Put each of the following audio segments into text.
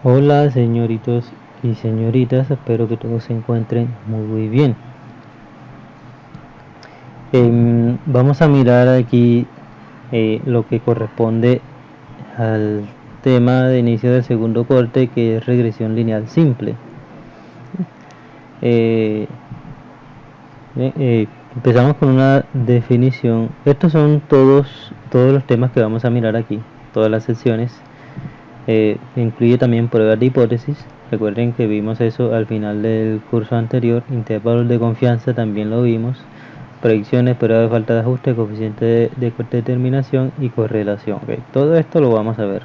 Hola señoritos y señoritas, espero que todos se encuentren muy bien. Vamos a mirar aquí lo que corresponde al tema de inicio del segundo corte, que es regresión lineal simple. Empezamos con una definición. Estos son todos los temas que vamos a mirar aquí, todas las secciones. Incluye también pruebas de hipótesis. Recuerden que vimos eso al final del curso anterior. Intervalos de confianza también lo vimos. Predicciones, pruebas de falta de ajuste, coeficiente de determinación y correlación. Todo esto lo vamos a ver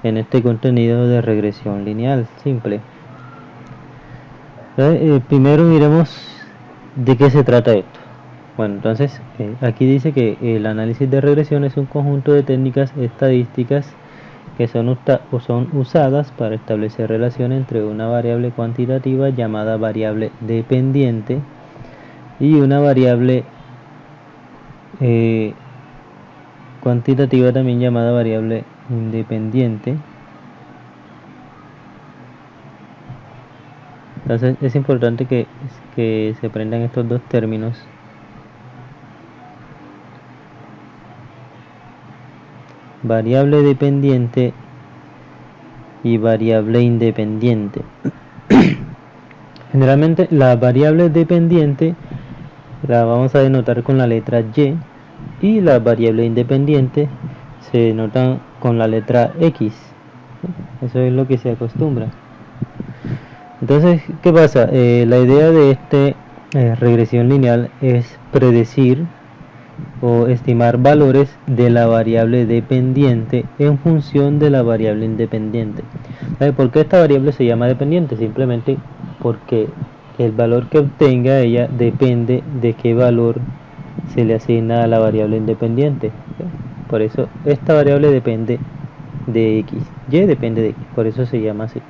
en este contenido de regresión lineal simple. Primero miremos de qué se trata esto. Bueno, entonces aquí dice que el análisis de regresión es un conjunto de técnicas estadísticas que son usadas para establecer relación entre una variable cuantitativa llamada variable dependiente y una variable cuantitativa también llamada variable independiente. Entonces es importante que se aprendan estos dos términos. Variable dependiente y variable independiente. Generalmente la variable dependiente la vamos a denotar con la letra y la variable independiente se denotan con la letra X. Eso es lo que se acostumbra. Entonces, ¿qué pasa? La idea de esta regresión lineal es predecir o estimar valores de la variable dependiente en función de la variable independiente. ¿Por qué esta variable se llama dependiente? Simplemente porque el valor que obtenga ella depende de qué valor se le asigna a la variable independiente. Por eso esta variable depende de X, Y depende de X, por eso se llama así.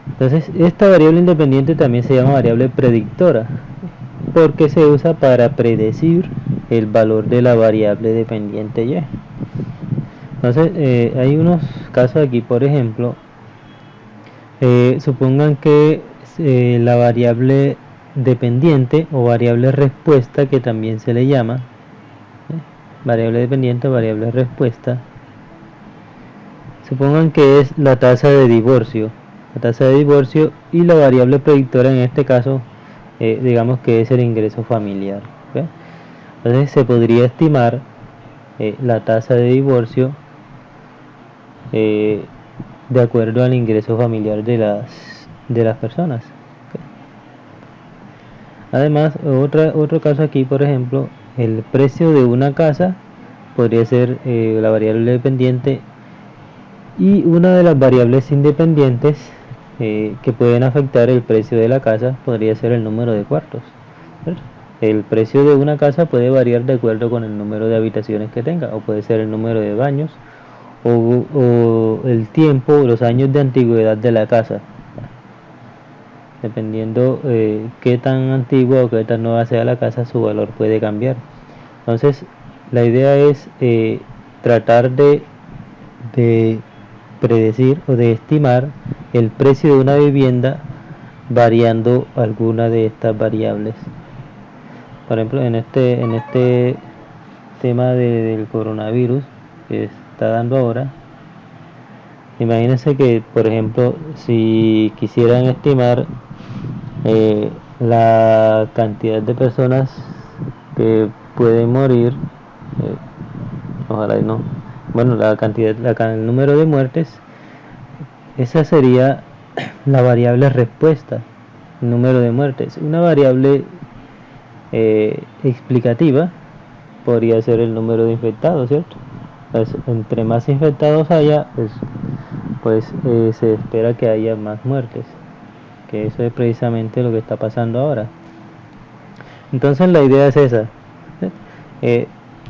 Entonces esta variable independiente también se llama variable predictora, porque se usa para predecir el valor de la variable dependiente Y. Entonces hay unos casos aquí, por ejemplo, supongan que la variable dependiente o variable respuesta, que también se le llama variable dependiente o variable respuesta, supongan que es la tasa de divorcio, y la variable predictora en este caso digamos que es el ingreso familiar. Entonces se podría estimar la tasa de divorcio de acuerdo al ingreso familiar de las personas. Además, otro caso aquí, por ejemplo, el precio de una casa podría ser la variable dependiente, y una de las variables independientes que pueden afectar el precio de la casa podría ser el número de cuartos. El precio de una casa puede variar de acuerdo con el número de habitaciones que tenga, o puede ser el número de baños o el tiempo, los años de antigüedad de la casa. Dependiendo qué tan antigua o qué tan nueva sea la casa, su valor puede cambiar. Entonces la idea es tratar de predecir o de estimar el precio de una vivienda variando alguna de estas variables. Por ejemplo, en este tema del coronavirus que está dando ahora, imagínense que, por ejemplo, si quisieran estimar la cantidad de personas que pueden morir, ojalá y no, bueno, el número de muertes, esa sería la variable respuesta, el número de muertes. Una variable explicativa podría ser el número de infectados, ¿cierto? Pues, entre más infectados haya, pues se espera que haya más muertes, que eso es precisamente lo que está pasando ahora. Entonces la idea es esa,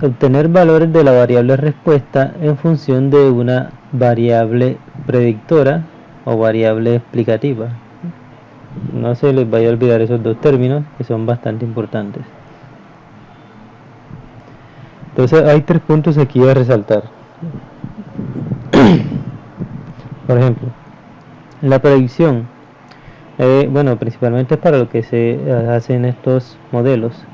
obtener valores de la variable respuesta en función de una variable predictora o variable explicativa. No se les vaya a olvidar esos dos términos, que son bastante importantes. Entonces hay 3 puntos aquí a resaltar. Por ejemplo, la predicción, bueno, principalmente es para lo que se hace en estos modelos.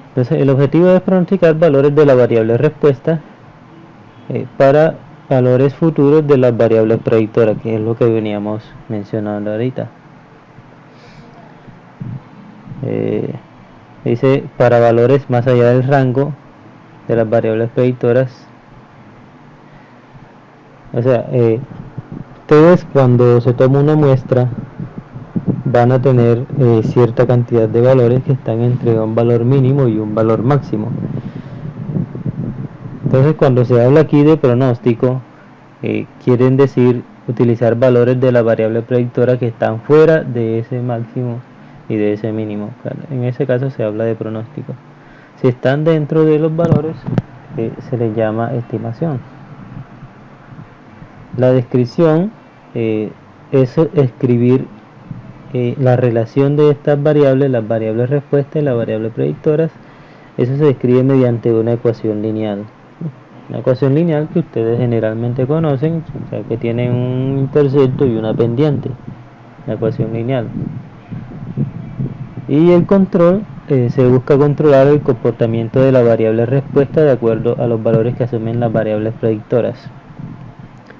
Entonces, el objetivo es pronosticar valores de la variable respuesta para valores futuros de las variables predictoras, que es lo que veníamos mencionando ahorita. Dice para valores más allá del rango de las variables predictoras. O sea, ustedes cuando se toma una muestra van a tener cierta cantidad de valores que están entre un valor mínimo y un valor máximo. Entonces, cuando se habla aquí de pronóstico, quieren decir utilizar valores de la variable predictora que están fuera de ese máximo y de ese mínimo. En ese caso se habla de pronóstico. Si están dentro de los valores, se les llama estimación. La descripción es escribir la relación de estas variables, las variables respuesta y las variables predictoras. Eso se describe mediante una ecuación lineal. Una ecuación lineal que ustedes generalmente conocen, o sea, que tiene un intercepto y una pendiente. La ecuación lineal. Y el control, se busca controlar el comportamiento de la variable respuesta de acuerdo a los valores que asumen las variables predictoras.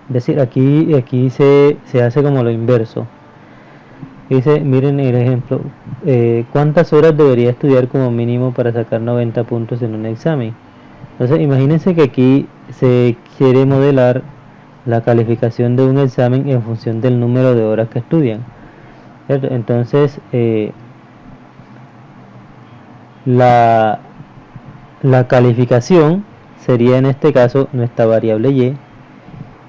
Es decir, aquí se hace como lo inverso. Dice, miren el ejemplo, ¿cuántas horas debería estudiar como mínimo para sacar 90 puntos en un examen? Entonces, imagínense que aquí se quiere modelar la calificación de un examen en función del número de horas que estudian, ¿cierto? Entonces, la calificación sería en este caso nuestra variable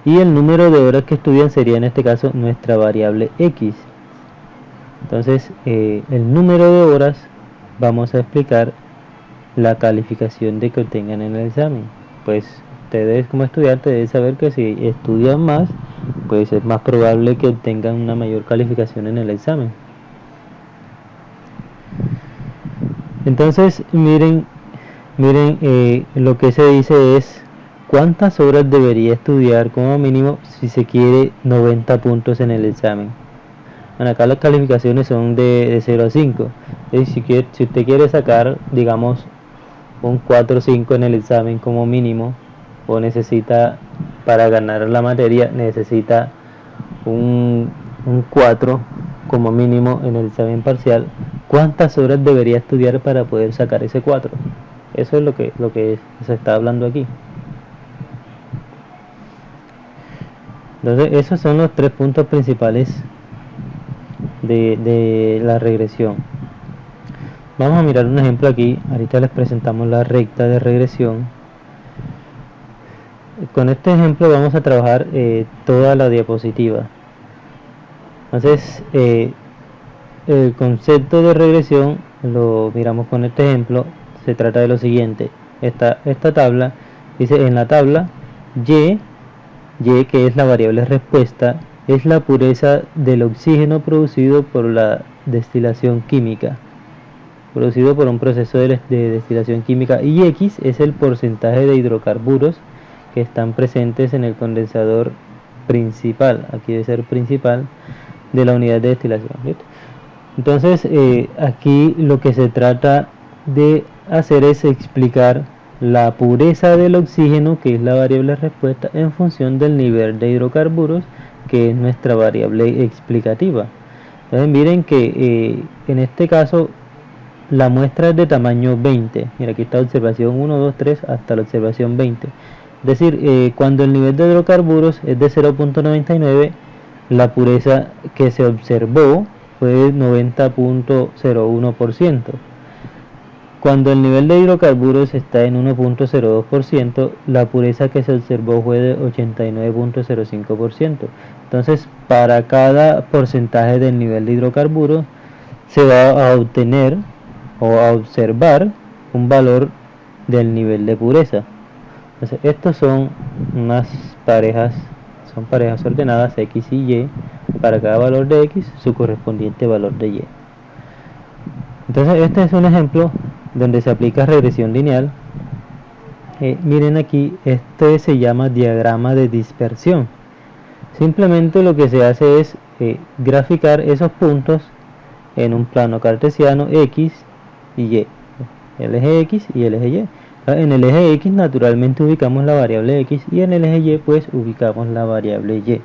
y el número de horas que estudian sería en este caso nuestra variable x. Entonces, el número de horas vamos a explicar la calificación de que obtengan en el examen. Pues ustedes como estudiantes deben saber que si estudian más, pues es más probable que obtengan una mayor calificación en el examen. Entonces, miren, lo que se dice es cuántas horas debería estudiar como mínimo si se quiere 90 puntos en el examen. Bueno, acá las calificaciones son de 0 a 5. Si usted quiere sacar, digamos, un 4 o 5 en el examen como mínimo, o necesita, para ganar la materia, necesita un 4 como mínimo en el examen parcial, ¿cuántas horas debería estudiar para poder sacar ese 4? Eso es lo que se está hablando aquí. Entonces, esos son los 3 puntos principales de la regresión. Vamos a mirar un ejemplo aquí. Ahorita les presentamos la recta de regresión. Con este ejemplo vamos a trabajar toda la diapositiva. Entonces, el concepto de regresión lo miramos con este ejemplo. Se trata de lo siguiente. Esta tabla dice, en la tabla y, que es la variable respuesta, es la pureza del oxígeno producido por la destilación química, producido por un proceso de destilación química, y X es el porcentaje de hidrocarburos que están presentes en el condensador principal, aquí debe ser principal, de la unidad de destilación. ¿Cierto? Entonces, aquí lo que se trata de hacer es explicar la pureza del oxígeno, que es la variable respuesta, en función del nivel de hidrocarburos, que es nuestra variable explicativa. Entonces miren que en este caso la muestra es de tamaño 20. Mira, aquí está observación 1, 2, 3 hasta la observación 20. Es decir, cuando el nivel de hidrocarburos es de 0.99, la pureza que se observó fue 90.01%. Cuando el nivel de hidrocarburos está en 1.02%, la pureza que se observó fue de 89.05%. Entonces, para cada porcentaje del nivel de hidrocarburos se va a obtener o a observar un valor del nivel de pureza. Entonces, estos son unas parejas, son parejas ordenadas X y Y. Para cada valor de X, su correspondiente valor de Y. Entonces, este es un ejemplo donde se aplica regresión lineal. Miren aquí, este se llama diagrama de dispersión. Simplemente lo que se hace es graficar esos puntos en un plano cartesiano X y Y, el eje X y el eje Y. En el eje X naturalmente ubicamos la variable X y en el eje Y pues ubicamos la variable Y.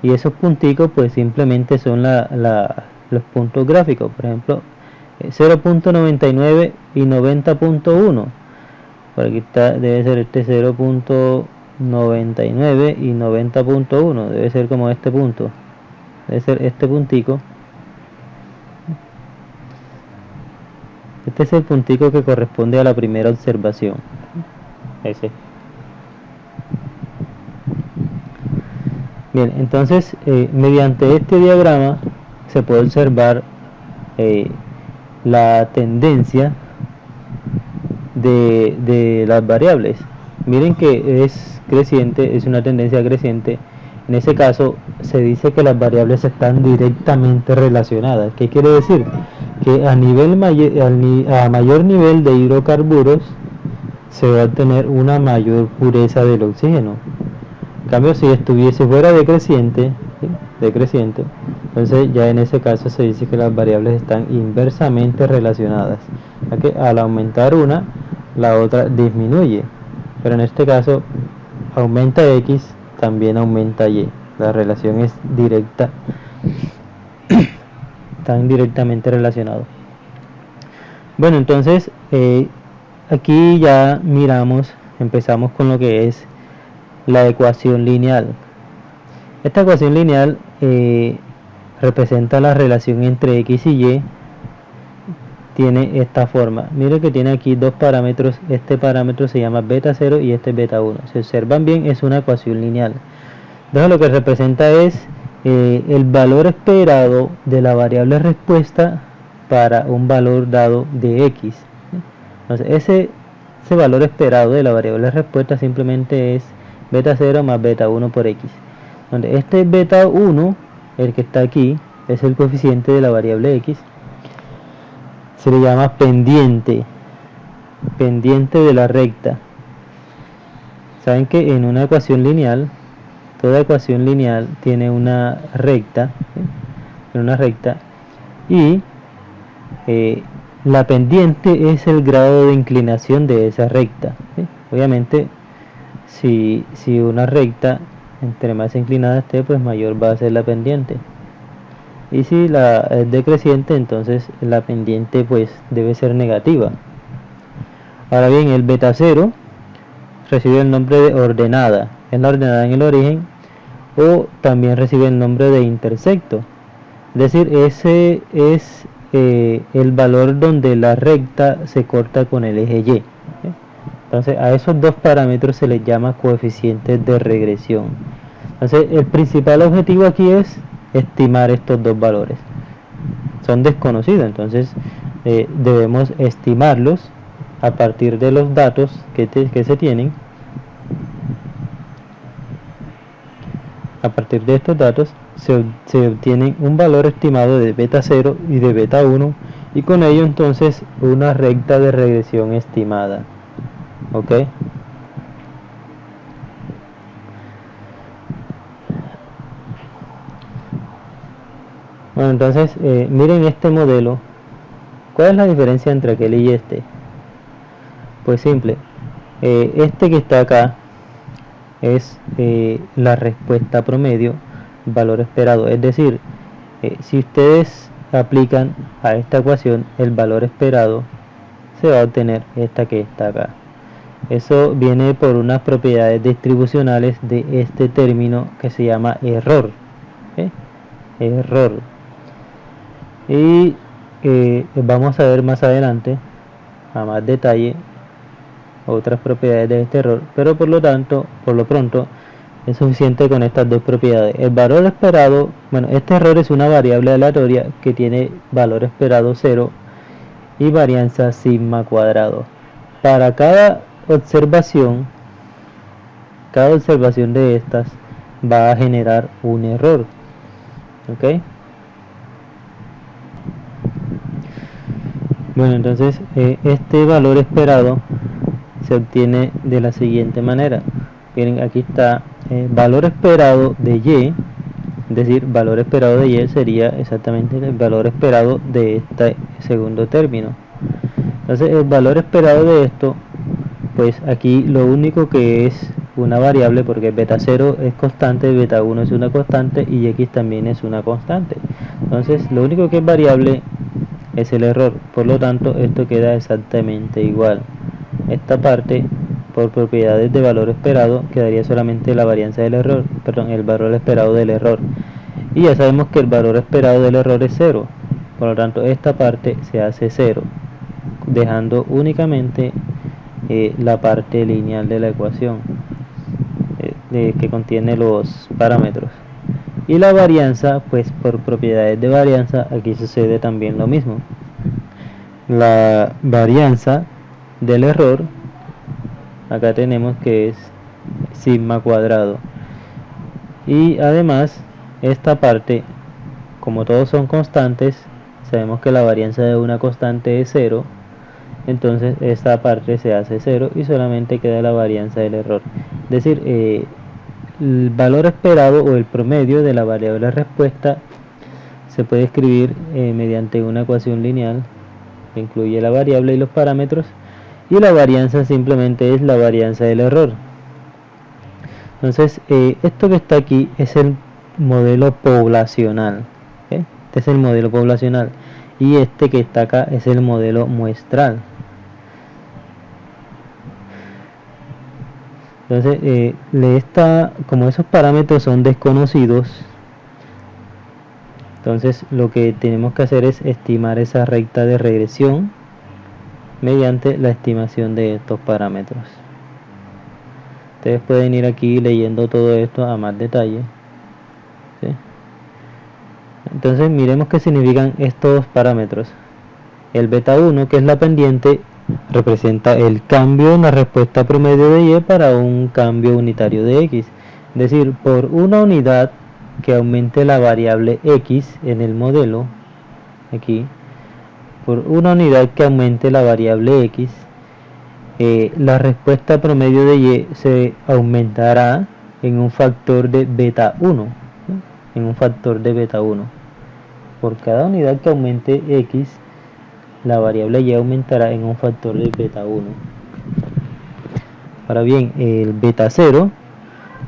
Y esos punticos pues simplemente son los puntos gráficos. Por ejemplo, 0.99 y 90.1. Por aquí está, debe ser este 0.99 y 90.1. Debe ser como este punto. Debe ser este puntico. Este es el puntico que corresponde a la primera observación. Ese. Bien, entonces mediante este diagrama se puede observar la tendencia de las variables. Miren que es creciente, es una tendencia creciente. En ese caso se dice que las variables están directamente relacionadas. ¿Qué quiere decir? Que a mayor nivel de hidrocarburos se va a obtener una mayor pureza del oxígeno. En cambio, si estuviese fuera decreciente, entonces ya en ese caso se dice que las variables están inversamente relacionadas, ya que al aumentar una, la otra disminuye, pero en este caso aumenta X, también aumenta Y. La relación es directa, están directamente relacionados. Bueno, entonces aquí ya empezamos con lo que es la ecuación lineal. Esta ecuación lineal representa la relación entre X y Y. Tiene esta forma. Miren que tiene aquí dos parámetros. Este parámetro se llama beta 0 y este beta 1. Si observan bien, es una ecuación lineal. Entonces lo que representa es el valor esperado de la variable respuesta para un valor dado de X. Entonces ese valor esperado de la variable respuesta simplemente es beta 0 más beta 1 por X. Donde este beta 1, el que está aquí, es el coeficiente de la variable X. Se le llama pendiente de la recta. Saben que en una ecuación lineal, toda ecuación lineal tiene una recta, y la pendiente es el grado de inclinación de esa recta. Obviamente, si una recta entre más inclinada esté, pues mayor va a ser la pendiente. Y si es decreciente, entonces la pendiente pues debe ser negativa. Ahora bien, el beta 0 recibe el nombre de ordenada. Es la ordenada en el origen, o también recibe el nombre de intersecto. Es decir, ese es el valor donde la recta se corta con el eje Y. Entonces a esos dos parámetros se les llama coeficientes de regresión. Entonces el principal objetivo aquí es estimar estos dos valores. Son desconocidos, entonces debemos estimarlos a partir de los datos que se tienen. A partir de estos datos se obtiene un valor estimado de beta 0 y de beta 1, y con ello entonces una recta de regresión estimada. ¿Ok? Bueno, entonces miren este modelo. ¿Cuál es la diferencia entre aquel y este? Pues simple. Este que está acá es la respuesta promedio, valor esperado. Es decir, si ustedes aplican a esta ecuación el valor esperado, se va a obtener esta que está acá. Eso viene por unas propiedades distribucionales de este término que se llama error. Error. Y vamos a ver más adelante, a más detalle, otras propiedades de este error, pero por lo pronto es suficiente con estas dos propiedades. El valor esperado, bueno, este error es una variable aleatoria que tiene valor esperado 0 y varianza sigma cuadrado. Para cada observación de estas va a generar un error. ¿Ok? Bueno, entonces este valor esperado se obtiene de la siguiente manera. Miren, aquí está valor esperado de y, es decir, valor esperado de y sería exactamente el valor esperado de este segundo término. Entonces el valor esperado de esto, pues aquí lo único que es una variable, porque beta 0 es constante, beta 1 es una constante y x también es una constante. Entonces lo único que es variable es el error, por lo tanto esto queda exactamente igual. Esta parte, por propiedades de valor esperado, quedaría solamente la varianza del error, perdón, el valor esperado del error. Y ya sabemos que el valor esperado del error es 0, por lo tanto esta parte se hace 0, dejando únicamente la parte lineal de la ecuación que contiene los parámetros. Y la varianza, pues por propiedades de varianza, aquí sucede también lo mismo. La varianza del error, acá tenemos que es sigma cuadrado. Y además, esta parte, como todos son constantes, sabemos que la varianza de una constante es 0. Entonces esta parte se hace 0 y solamente queda la varianza del error. Es decir, el valor esperado o el promedio de la variable respuesta se puede escribir mediante una ecuación lineal que incluye la variable y los parámetros, y la varianza simplemente es la varianza del error. Entonces esto que está aquí es el modelo poblacional, ¿okay? Este es el modelo poblacional y este que está acá es el modelo muestral. Entonces como esos parámetros son desconocidos, entonces lo que tenemos que hacer es estimar esa recta de regresión mediante la estimación de estos parámetros. Ustedes pueden ir aquí leyendo todo esto a más detalle, ¿sí? Entonces miremos qué significan estos parámetros. El beta 1, que es la pendiente, representa el cambio en la respuesta promedio de y para un cambio unitario de x. Es decir, por una unidad que aumente la variable x en el modelo, aquí, por una unidad que aumente la variable x, la respuesta promedio de y se aumentará en un factor de beta 1, ¿sí? En un factor de beta 1. Por cada unidad que aumente x, la variable y aumentará en un factor de beta 1. Ahora bien, el beta 0,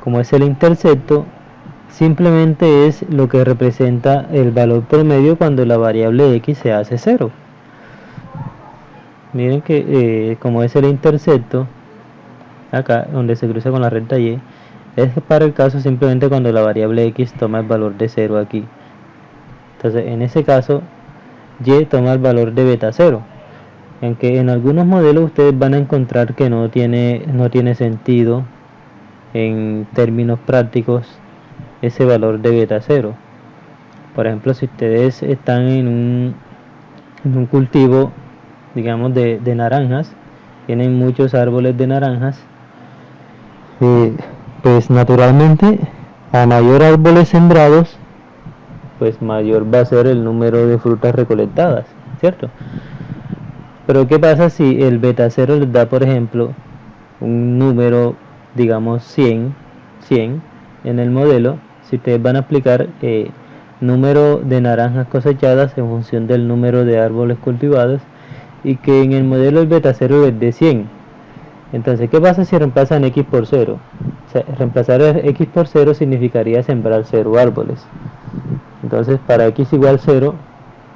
como es el intercepto, simplemente es lo que representa el valor promedio cuando la variable x se hace 0. Miren que como es el intercepto, acá donde se cruza con la recta y, es para el caso simplemente cuando la variable x toma el valor de 0 aquí. Entonces en ese caso y toma el valor de beta 0, aunque en algunos modelos ustedes van a encontrar que no tiene sentido en términos prácticos ese valor de beta 0. Por ejemplo, si ustedes están en un cultivo, digamos de naranjas, tienen muchos árboles de naranjas, pues naturalmente a mayor árboles sembrados, pues mayor va a ser el número de frutas recolectadas, ¿cierto? Pero ¿qué pasa si el beta 0 les da, por ejemplo, un número, digamos 100 en el modelo? Si ustedes van a aplicar número de naranjas cosechadas en función del número de árboles cultivados, y que en el modelo el beta 0 les dé 100, entonces ¿qué pasa si reemplazan x por 0? O sea, reemplazar x por 0 significaría sembrar 0 árboles. Entonces para x igual 0,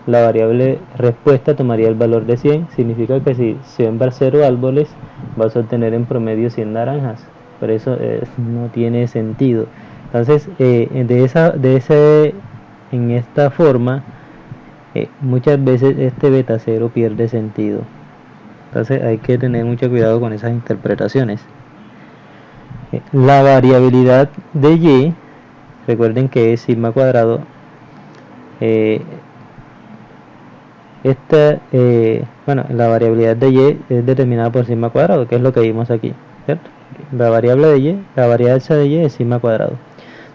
la variable respuesta tomaría el valor de 100, significa que si siembras 0 árboles vas a obtener en promedio 100 naranjas, pero eso no tiene sentido. Entonces en esta forma muchas veces este beta 0 pierde sentido. Entonces hay que tener mucho cuidado con esas interpretaciones. La variabilidad de y, recuerden que es sigma cuadrado. La variabilidad de y es determinada por sigma cuadrado, que es lo que vimos aquí, ¿cierto? La variable de y, la varianza de y es sigma cuadrado.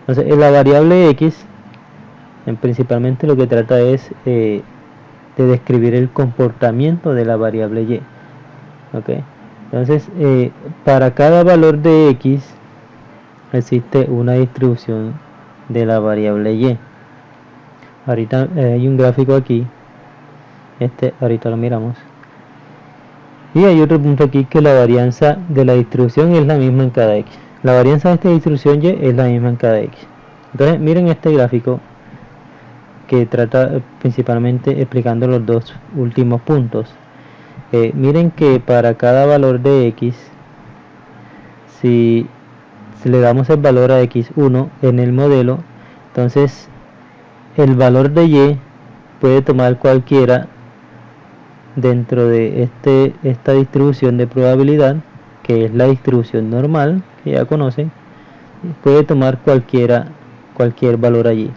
Entonces en la variable x, principalmente lo que trata es de describir el comportamiento de la variable y, ¿okay? Entonces para cada valor de x, existe una distribución de la variable y. Ahorita hay un gráfico aquí, ahorita lo miramos, y hay otro punto aquí que la varianza de la distribución es la misma en cada x. La varianza de esta distribución y es la misma en cada x. Entonces miren este gráfico que trata principalmente explicando los dos últimos puntos. Miren que para cada valor de x, si le damos el valor a x1 en el modelo, entonces el valor de y puede tomar cualquiera dentro de esta distribución de probabilidad, que es la distribución normal que ya conocen. Puede tomar cualquier valor allí.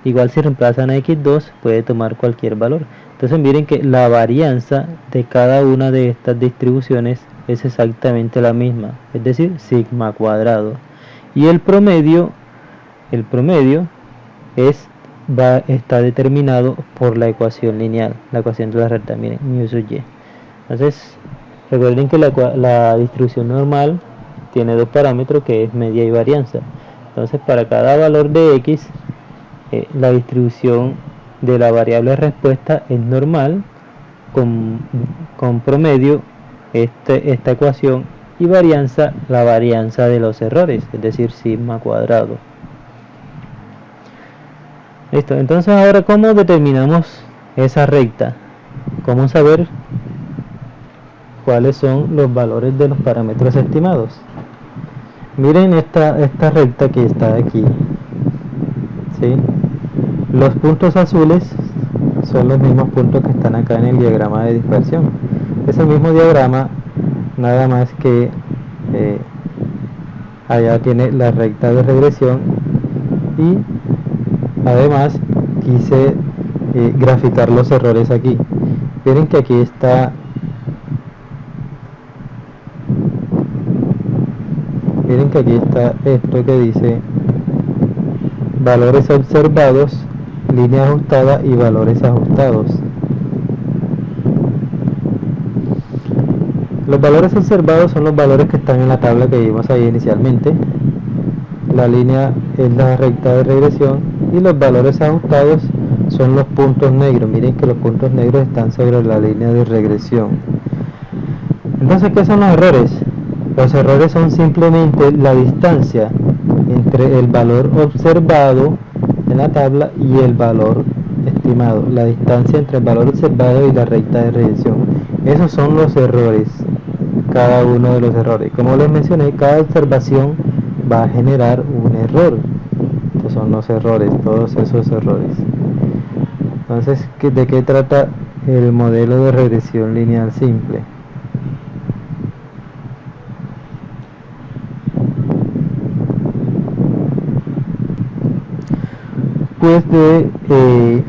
Igual si reemplazan a x2 puede tomar cualquier valor. Entonces miren que la varianza de cada una de estas distribuciones es exactamente la misma, es decir, sigma cuadrado. Y el promedio está determinado por la ecuación lineal, la ecuación de la recta, miren, mu sub y. Entonces recuerden que la distribución normal tiene dos parámetros, que es media y varianza. Entonces para cada valor de x, la distribución de la variable respuesta es normal, con promedio esta ecuación, y varianza, la varianza de los errores, es decir, sigma cuadrado. Listo. Entonces ahora, ¿cómo determinamos esa recta? ¿Cómo saber cuáles son los valores de los parámetros estimados? Miren esta recta que está aquí, ¿sí? Los puntos azules son los mismos puntos que están acá en el diagrama de dispersión. Es el mismo diagrama, nada más que allá tiene la recta de regresión, y además quise graficar los errores aquí. Miren que aquí está, esto que dice valores observados, línea ajustada y valores ajustados. Los valores observados son los valores que están en la tabla que vimos ahí inicialmente. La línea es la recta de regresión, y los valores ajustados son los puntos negros. Miren que los puntos negros están sobre la línea de regresión. Entonces, ¿qué son los errores? Los errores son simplemente la distancia entre el valor observado en la tabla y el valor estimado. La distancia entre el valor observado y la recta de regresión. Esos son los errores, cada uno de los errores. Como les mencioné, cada observación va a generar un error. Estos son los errores, todos esos errores. Entonces, ¿de qué trata el modelo de regresión lineal simple? Pues de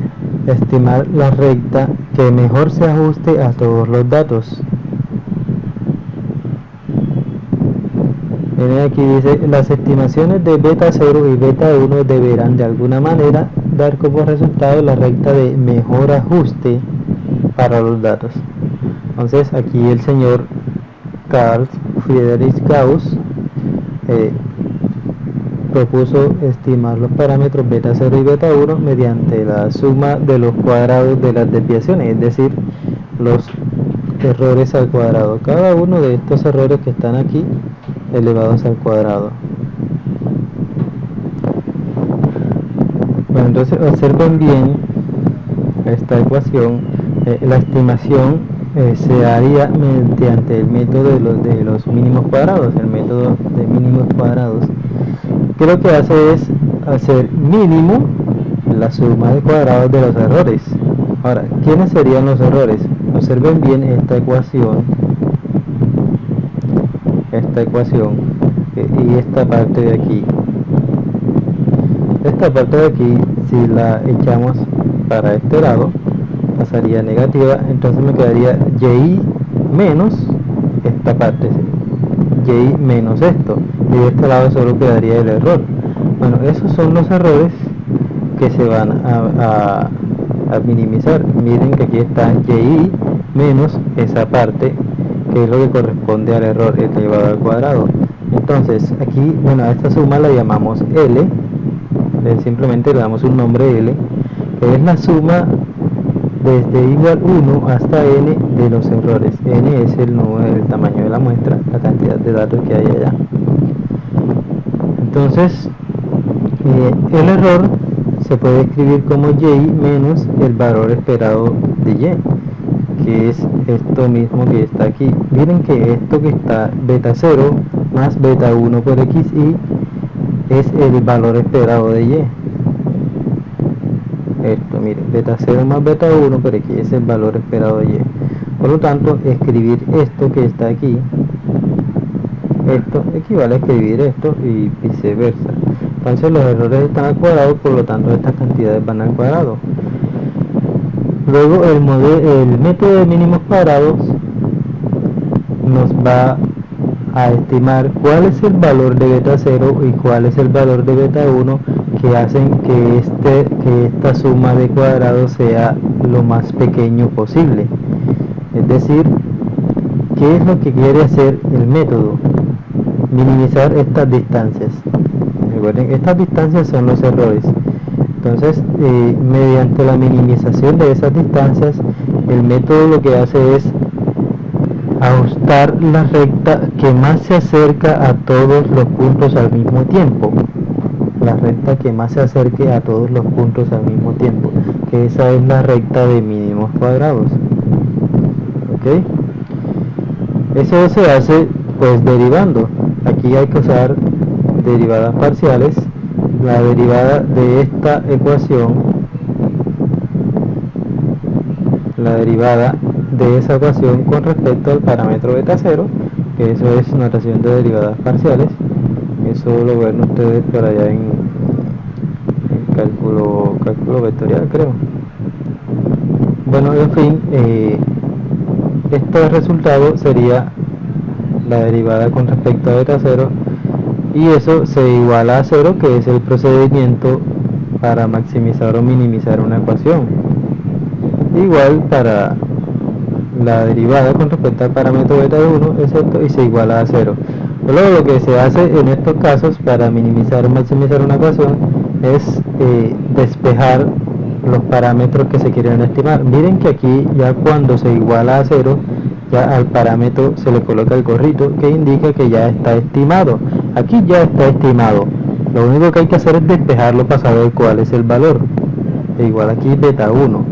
estimar la recta que mejor se ajuste a todos los datos. Miren, aquí dice: las estimaciones de beta 0 y beta 1 deberán de alguna manera dar como resultado la recta de mejor ajuste para los datos. Entonces aquí el señor Carl Friedrich Gauss propuso estimar los parámetros beta 0 y beta 1 mediante la suma de los cuadrados de las desviaciones, es decir, los errores al cuadrado. Cada uno de estos errores que están aquí elevados al cuadrado. Bueno, entonces observen bien esta ecuación. La estimación se haría mediante el método de los mínimos cuadrados, el método de mínimos cuadrados, que lo que hace es hacer mínimo la suma de cuadrados de los errores. Ahora, ¿quiénes serían los errores? Observen bien esta ecuación y esta parte de aquí. Esta parte de aquí, si la echamos para este lado, pasaría negativa. Entonces me quedaría y menos esta parte, y menos esto, y de este lado solo quedaría el error. Bueno, esos son los errores que se van a minimizar. Miren que aquí está y menos esa parte, que es lo que corresponde al error elevado al cuadrado. Entonces aquí, bueno, a esta suma la llamamos L, simplemente le damos un nombre L, que es la suma desde igual 1 hasta n de los errores. N es el tamaño de la muestra, la cantidad de datos que hay allá. Entonces el error se puede escribir como y menos el valor esperado de y, que es esto mismo que está aquí. Miren que esto que está beta 0 más beta 1 por xi es el valor esperado de y. Esto, miren, beta 0 más beta 1 por x es el valor esperado de y. Por lo tanto, escribir esto que está aquí, esto equivale a escribir esto y viceversa. Entonces los errores están al cuadrado, por lo tanto estas cantidades van al cuadrado. Luego el método de mínimos cuadrados nos va a estimar cuál es el valor de beta 0 y cuál es el valor de beta 1 que hacen que esta suma de cuadrados sea lo más pequeño posible. Es decir, ¿qué es lo que quiere hacer el método? Minimizar estas distancias. Recuerden, estas distancias son los errores. Entonces, mediante la minimización de esas distancias, el método lo que hace es ajustar la recta que más se acerca a todos los puntos al mismo tiempo. La recta que más se acerque a todos los puntos al mismo tiempo, que esa es la recta de mínimos cuadrados. ¿Ok? Eso se hace pues derivando. Aquí hay que usar derivadas parciales. La derivada de esta ecuación, la derivada de esa ecuación con respecto al parámetro beta 0, que eso es notación de derivadas parciales. Eso lo ven ustedes por allá en cálculo vectorial, creo. Bueno, en fin, este resultado sería la derivada con respecto a beta 0, y eso se iguala a 0, que es el procedimiento para maximizar o minimizar una ecuación. Igual para la derivada con respecto al parámetro beta 1 es esto, y se iguala a 0. Luego lo que se hace en estos casos para minimizar o maximizar una ecuación es despejar los parámetros que se quieren estimar. Miren que aquí ya cuando se iguala a 0, ya al parámetro se le coloca el gorrito que indica que ya está estimado. Aquí ya está estimado. Lo único que hay que hacer es despejarlo para saber cuál es el valor. Igual aquí beta 1.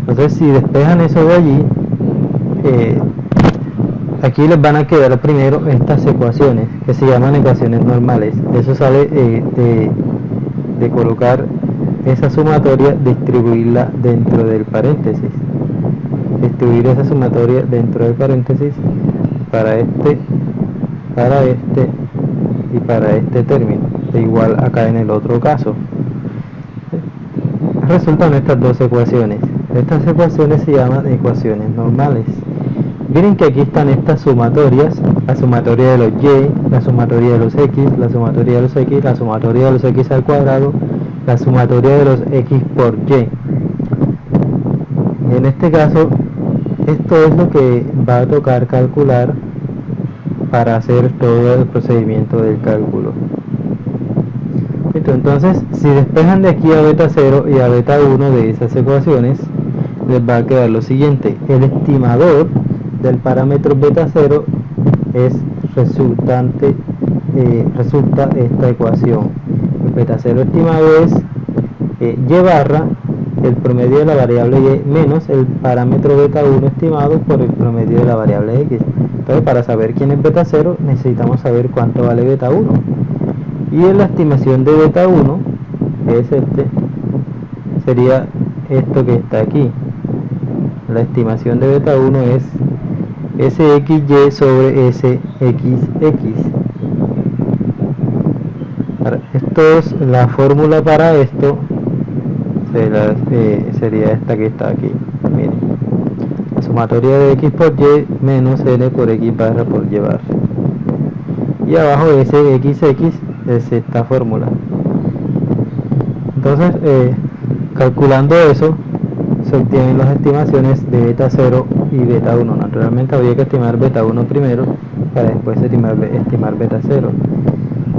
Entonces si despejan eso de allí, aquí les van a quedar primero estas ecuaciones que se llaman ecuaciones normales. Eso sale de colocar esa sumatoria, distribuirla dentro del paréntesis. Distribuir esa sumatoria dentro del paréntesis para este y para este término. E igual acá en el otro caso. Resultan estas dos ecuaciones. Estas ecuaciones se llaman ecuaciones normales. Miren que aquí están estas sumatorias, la sumatoria de los y, la sumatoria de los x, la sumatoria de los x, la sumatoria de los x al cuadrado, la sumatoria de los x por y. En este caso, esto es lo que va a tocar calcular para hacer todo el procedimiento del cálculo. Entonces, si despejan de aquí a beta 0 y a beta 1 de esas ecuaciones, les va a quedar lo siguiente. El estimador del parámetro beta 0 es resulta esta ecuación. El beta 0 estimado es y barra el promedio de la variable y menos el parámetro beta 1 estimado por el promedio de la variable x. Entonces, para saber quién es beta 0 necesitamos saber cuánto vale beta 1, y en la estimación de beta 1, que es sería esto que está aquí. La estimación de beta 1 es SXY sobre SXX. La fórmula para esto sería esta que está aquí. Miren, la sumatoria de x por y menos n por x barra por y barra, y abajo SXX es esta fórmula. Entonces, calculando eso, se obtienen las estimaciones de beta 0 y beta 1. Naturalmente habría que estimar beta 1 primero para después estimar beta 0.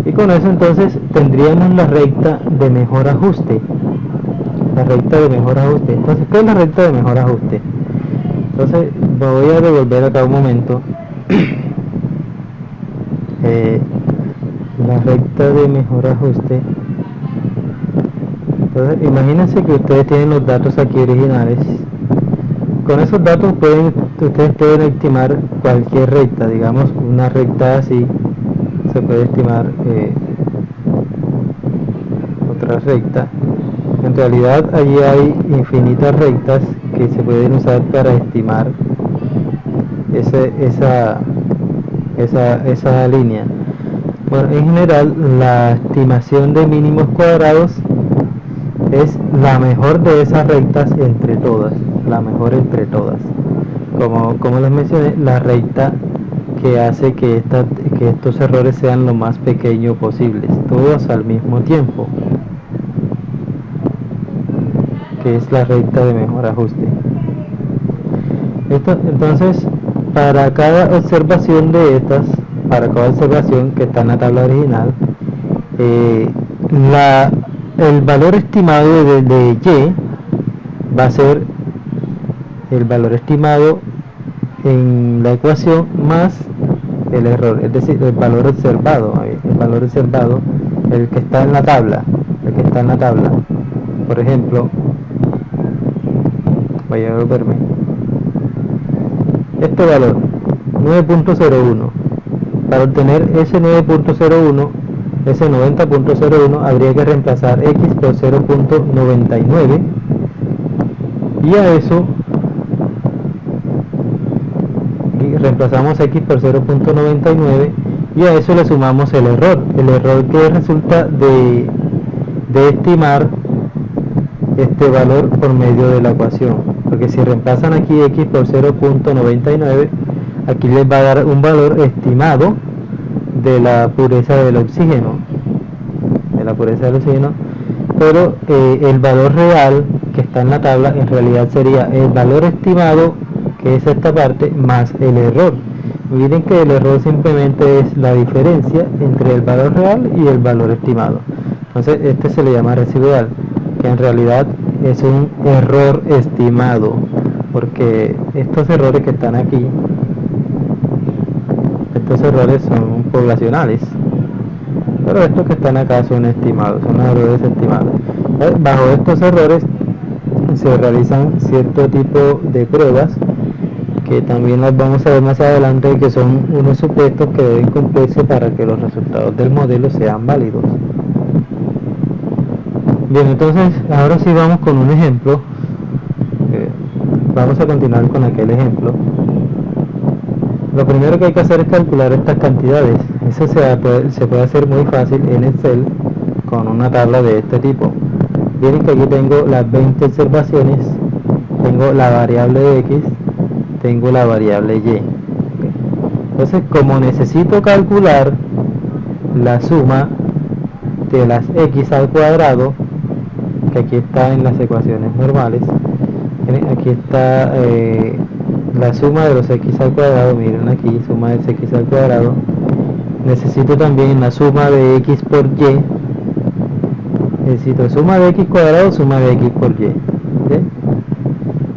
Y con eso entonces tendríamos la recta de mejor ajuste. La recta de mejor ajuste. Entonces, ¿qué es la recta de mejor ajuste? Entonces, me voy a devolver acá un momento. La recta de mejor ajuste. Entonces, imagínense que ustedes tienen los datos aquí originales. Con esos datos ustedes pueden estimar cualquier recta, digamos una recta así, se puede estimar otra recta. En realidad allí hay infinitas rectas que se pueden usar para estimar esa línea. Bueno, en general la estimación de mínimos cuadrados es la mejor de esas rectas entre todas, la mejor entre todas. Como les mencioné, la recta que hace que estos errores sean lo más pequeños posibles, todos al mismo tiempo, que es la recta de mejor ajuste. Entonces, para cada observación de estas, para cada observación que está en la tabla original, el valor estimado de Y va a ser el valor estimado en la ecuación más el error, es decir, el valor observado, el que está en la tabla, por ejemplo, voy a volverme este valor 9.01. Para obtener ese 9.01, ese 90.01, habría que reemplazar x por 0.99 y a eso reemplazamos x por 0.99 y a eso le sumamos el error que resulta de estimar este valor por medio de la ecuación, porque si reemplazan aquí x por 0.99, aquí les va a dar un valor estimado de la pureza del oxígeno, pero el valor real que está en la tabla en realidad sería el valor estimado, que es esta parte, más el error. Miren que el error simplemente es la diferencia entre el valor real y el valor estimado. Entonces este se le llama residual, que en realidad es un error estimado, porque estos errores que están aquí, estos errores son poblacionales, pero estos que están acá son estimados, son errores estimados. Bajo estos errores se realizan cierto tipo de pruebas que también las vamos a ver más adelante, que son unos supuestos que deben cumplirse para que los resultados del modelo sean válidos. Bien, entonces ahora sí vamos con un ejemplo. Vamos a continuar con aquel ejemplo. Lo primero que hay que hacer es calcular estas cantidades. Eso se puede hacer muy fácil en Excel con una tabla de este tipo. Miren que aquí tengo las 20 observaciones, tengo la variable de x, tengo la variable y. Entonces, como necesito calcular la suma de las x al cuadrado, que aquí está en las ecuaciones normales, aquí está la suma de los x al cuadrado, miren aquí, suma de x al cuadrado. Necesito también la suma de x por y, necesito suma de x cuadrado, suma de x por y. ¿Okay?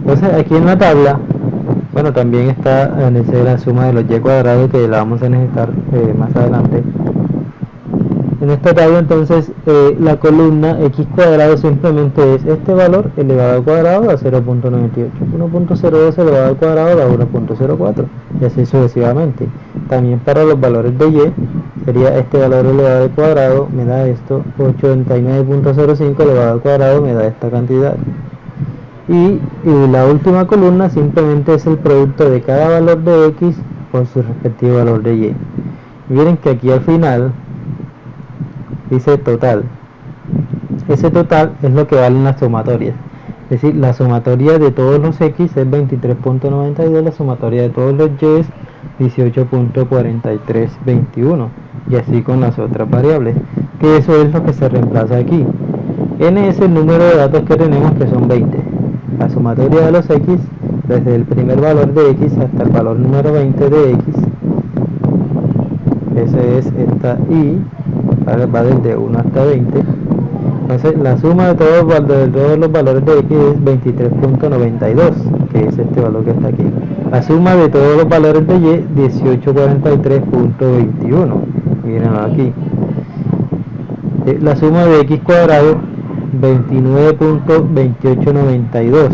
Entonces aquí en la tabla, bueno, también está la suma de los y cuadrados, que la vamos a necesitar más adelante. En esta tabla entonces la columna x cuadrado simplemente es este valor elevado al cuadrado a 0.98, 1.02 elevado al cuadrado a 1.04 y así sucesivamente. También para los valores de y sería este valor elevado al cuadrado me da esto, 89.05 elevado al cuadrado me da esta cantidad. Y la última columna simplemente es el producto de cada valor de x por su respectivo valor de y. Miren que aquí al final dice total. Ese total es lo que valen las sumatorias. Es decir, la sumatoria de todos los x es 23.92, la sumatoria de todos los y es 18.4321, y así con las otras variables, que eso es lo que se reemplaza aquí. N es el número de datos que tenemos, que son 20. La sumatoria de los x, desde el primer valor de x hasta el valor número 20 de x, ese es esta I, va desde 1 hasta 20. Entonces la suma de todos los valores de X es 23.92, que es este valor que está aquí. La suma de todos los valores de Y, 1843.21, mírenlo aquí. La suma de X cuadrado, 29.2892.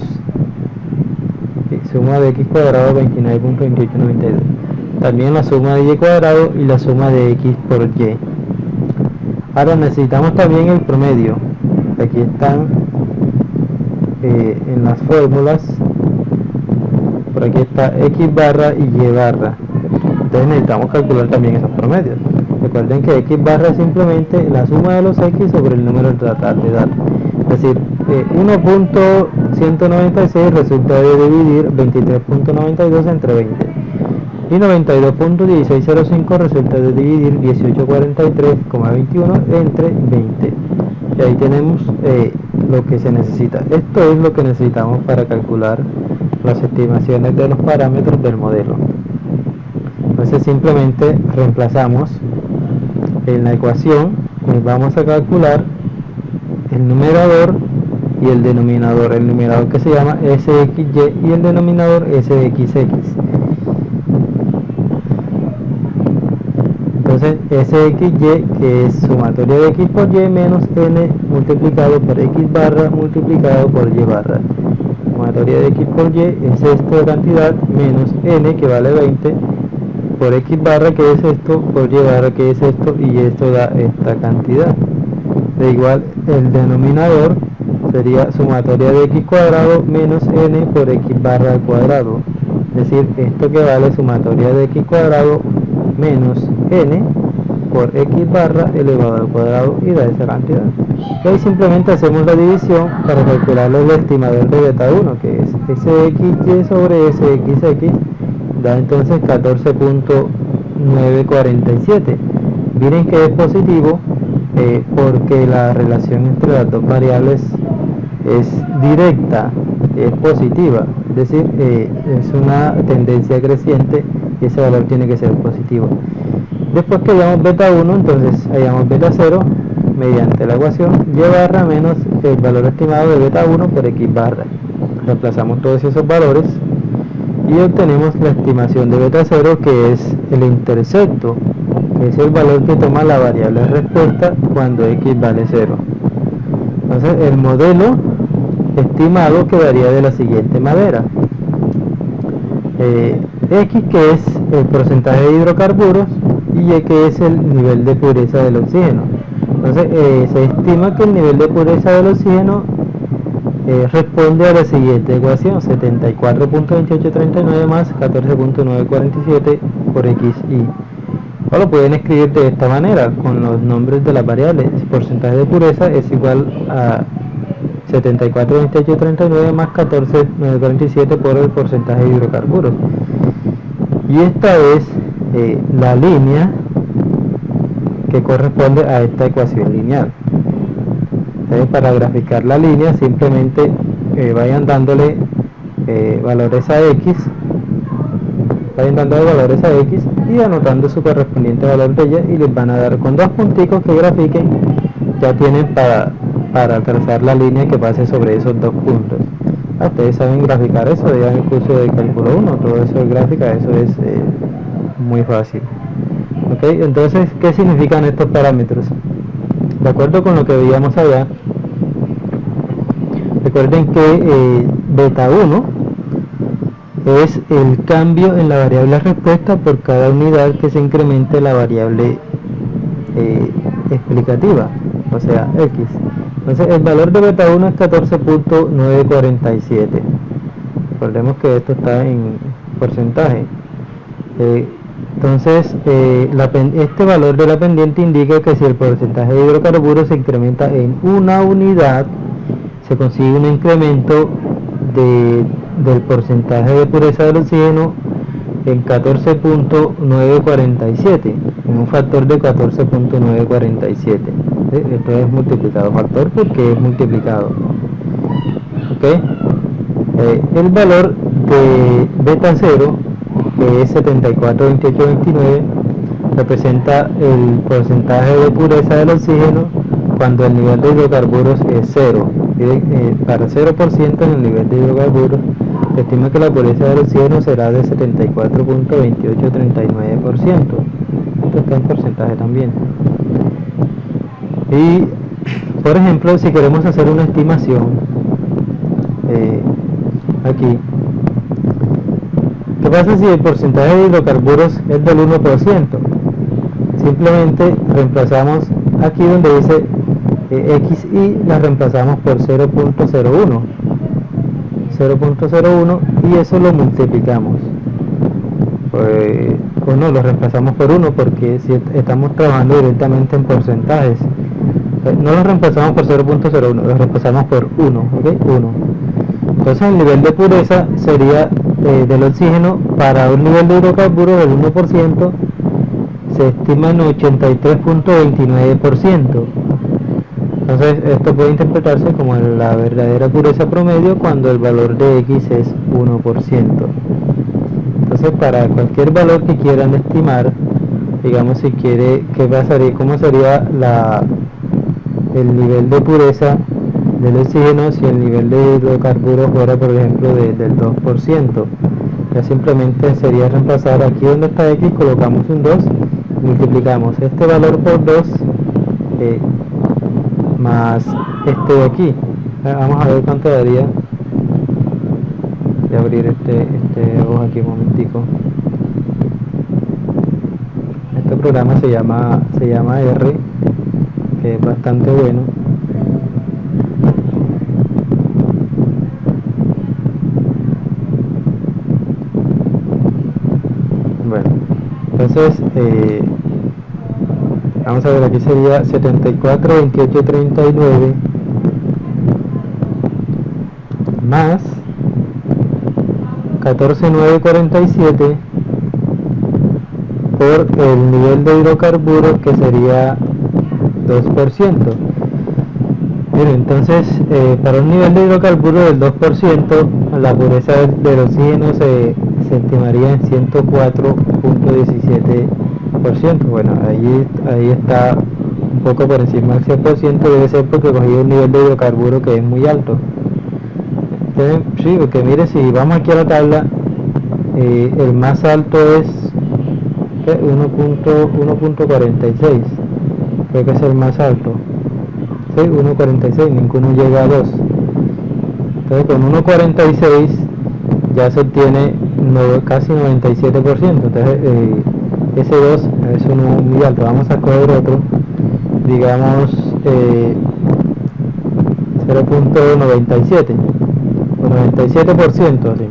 Suma de X cuadrado, 29.2892. También la suma de Y cuadrado y la suma de X por Y. Ahora necesitamos también el promedio. Aquí están en las fórmulas. Por aquí está X barra y Y barra. Entonces necesitamos calcular también esos promedios. Recuerden que X barra es simplemente la suma de los X sobre el número total de datos. Es decir, 1.196 resulta de dividir 23.92 entre 20. Y 92.1605 resulta de dividir 1843,21 entre 20. Y ahí tenemos lo que se necesita. Esto es lo que necesitamos para calcular las estimaciones de los parámetros del modelo. Entonces simplemente reemplazamos en la ecuación, vamos a calcular el numerador y el denominador. El numerador que se llama SXY y el denominador SXX. Entonces SXY, que es sumatoria de X por Y menos N multiplicado por X barra multiplicado por Y barra. Sumatoria de X por Y es esto de cantidad menos N, que vale 20, por X barra, que es esto, por Y barra, que es esto, y esto da esta cantidad. De igual, el denominador sería sumatoria de X cuadrado menos N por X barra al cuadrado. Es decir, esto que vale sumatoria de X cuadrado menos N por X barra elevado al cuadrado, y da esa cantidad. Y ahí simplemente hacemos la división para calcular el estimador de beta 1, que es SXY sobre SXX, da entonces 14.947. Miren que es positivo porque la relación entre las dos variables es directa, es positiva, es decir, es una tendencia creciente y ese valor tiene que ser positivo. Después que hallamos beta 1, entonces hallamos beta 0 mediante la ecuación Y barra menos el valor estimado de beta 1 por X barra. Reemplazamos todos esos valores y obtenemos la estimación de beta 0, que es el intercepto, que es el valor que toma la variable respuesta cuando X vale 0. Entonces el modelo estimado quedaría de la siguiente manera. X, que es el porcentaje de hidrocarburos, y Y, que es el nivel de pureza del oxígeno. Entonces se estima que el nivel de pureza del oxígeno responde a la siguiente ecuación: 74.2839 más 14.947 por XY. O lo pueden escribir de esta manera, con los nombres de las variables. El porcentaje de pureza es igual a 74.2839 más 14.947 por el porcentaje de hidrocarburos. Y esta es la línea que corresponde a esta ecuación lineal. Entonces, para graficar la línea, simplemente vayan dándole valores a X, y anotando su correspondiente valor de Y, y les van a dar con dos punticos que grafiquen. Ya tienen para trazar la línea que pase sobre esos dos puntos. Ustedes saben graficar eso, ya en el curso de cálculo 1, todo eso es gráfica, eso es muy fácil. ¿Ok? Entonces, ¿qué significan estos parámetros? De acuerdo con lo que veíamos allá, recuerden que beta 1 es el cambio en la variable respuesta por cada unidad que se incremente la variable explicativa, o sea, X. Entonces el valor de beta 1 es 14.947. Recordemos que esto está en porcentaje. Entonces este valor de la pendiente indica que si el porcentaje de hidrocarburos se incrementa en una unidad, se consigue un incremento del porcentaje de pureza del oxígeno en 14.947, en un factor de 14.947. Esto es multiplicado, factor porque es multiplicado. ¿Okay? El valor de beta 0, que es 74.2829, representa el porcentaje de pureza del oxígeno cuando el nivel de hidrocarburos es 0. Para 0% en el nivel de hidrocarburos, se estima que la pureza del oxígeno será de 74.2839%. Esto está en porcentaje también. Y, por ejemplo, si queremos hacer una estimación, aquí, ¿qué pasa si el porcentaje de hidrocarburos es del 1%? Simplemente reemplazamos aquí donde dice XI, la reemplazamos por 0.01 y eso lo multiplicamos, o no, lo reemplazamos por 1 porque si estamos trabajando directamente en porcentajes, no lo reemplazamos por 0.01, lo reemplazamos por 1, ¿ok? 1. Entonces el nivel de pureza sería del oxígeno para un nivel de hidrocarburos del 1%, se estima en 83.29%. Entonces esto puede interpretarse como la verdadera pureza promedio cuando el valor de X es 1%. Entonces para cualquier valor que quieran estimar, digamos si quiere, ¿qué pasaría? ¿Cómo sería el nivel de pureza del oxígeno si el nivel de hidrocarburos fuera, por ejemplo, del 2%? Ya simplemente sería reemplazar aquí donde está X, colocamos un 2, multiplicamos este valor por 2 más este de aquí. Vamos a ver cuánto daría. Voy a abrir este hoja aquí un momentico. Este programa se llama R, que es bastante bueno. Bueno, entonces vamos a ver, aquí sería 74.2839 más 14.947 por el nivel de hidrocarburos, que sería 2%. Bien, entonces para un nivel de hidrocarburos del 2%, la pureza del oxígeno se estimaría en 104.17%. Bueno, ahí está un poco por encima del 100%, debe ser porque cogí un nivel de hidrocarburo que es muy alto. Sí, porque mire, si vamos aquí a la tabla, el más alto es 1.46, creo que es el más alto. Sí, 1.46, ninguno llega a 2. Entonces con 1.46 ya se obtiene casi 97%. Entonces ese 2 es uno muy alto. Vamos a coger otro, digamos 0.97 o 97%, así.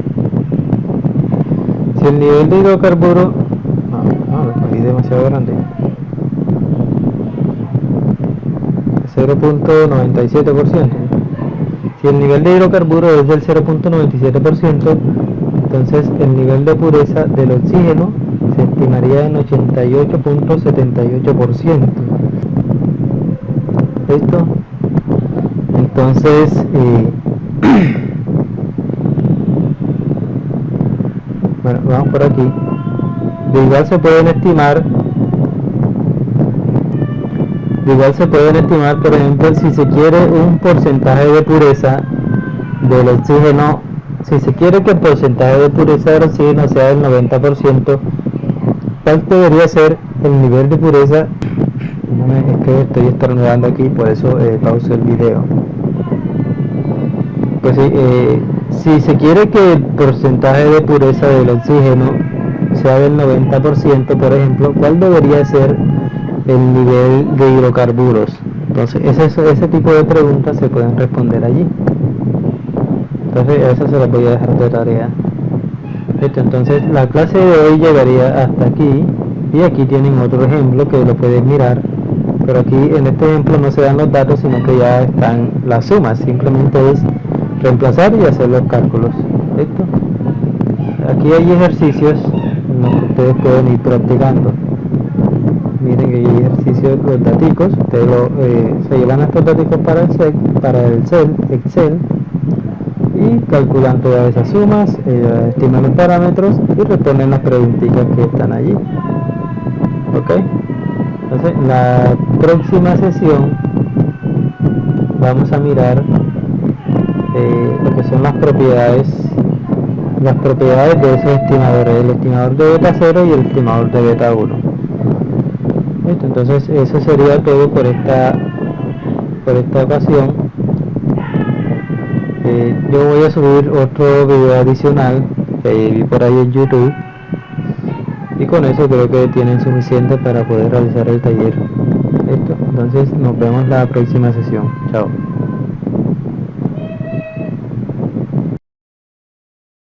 Si el nivel de hidrocarburo, no, lo cogí demasiado grande, 0.97%. Si el nivel de hidrocarburo es del 0.97%, entonces el nivel de pureza del oxígeno se estimaría en 88.78%. ¿Listo? Entonces bueno, vamos por aquí. De igual se pueden estimar, por ejemplo, si se quiere un porcentaje de pureza del oxígeno, si se quiere que el porcentaje de pureza del oxígeno sea del 90%, ¿cuál debería ser el nivel de pureza? Es que estoy estornudando aquí, por eso pauso el video. Pues sí, si se quiere que el porcentaje de pureza del oxígeno sea del 90%, por ejemplo, ¿cuál debería ser el nivel de hidrocarburos? Entonces ese tipo de preguntas se pueden responder allí. Entonces eso se las voy a dejar de tarea. Entonces la clase de hoy llegaría hasta aquí, y aquí tienen otro ejemplo que lo pueden mirar, pero aquí en este ejemplo no se dan los datos, sino que ya están las sumas. Simplemente es reemplazar y hacer los cálculos. ¿Listo? Aquí hay ejercicios en los que ustedes pueden ir practicando. Miren que hay ejercicios, los daticos, ustedes se llevan estos daticos para el Excel, y calculan todas esas sumas, estiman los parámetros y responden las preguntitas que están allí. ok. Entonces la próxima sesión vamos a mirar lo que son las propiedades de esos estimadores, el estimador de beta 0 y el estimador de beta 1. ¿Listo? Entonces eso sería todo por esta ocasión. Yo voy a subir otro video adicional que vi por ahí en YouTube, y con eso creo que tienen suficiente para poder realizar el taller. ¿Listo? Entonces nos vemos la próxima sesión. Chao.